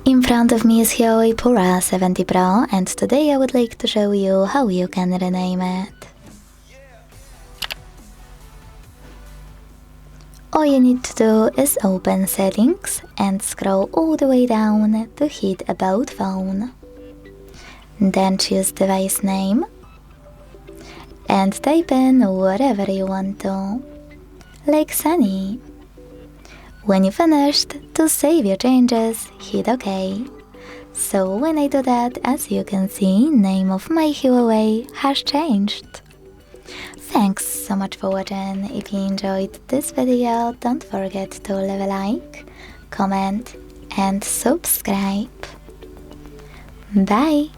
In front of me is HUAWEI Pura 70 Pro, and today I would like to show you how you can rename it. All you need to do is open Settings and scroll all the way down to hit About Phone. Then choose Device Name and type in whatever you want to, like Sunny. When you finished, to save your changes, hit OK. So when I do that, as you can see, name of my HUAWEI has changed. Thanks so much for watching. If you enjoyed this video, don't forget to leave a like, comment and subscribe. Bye!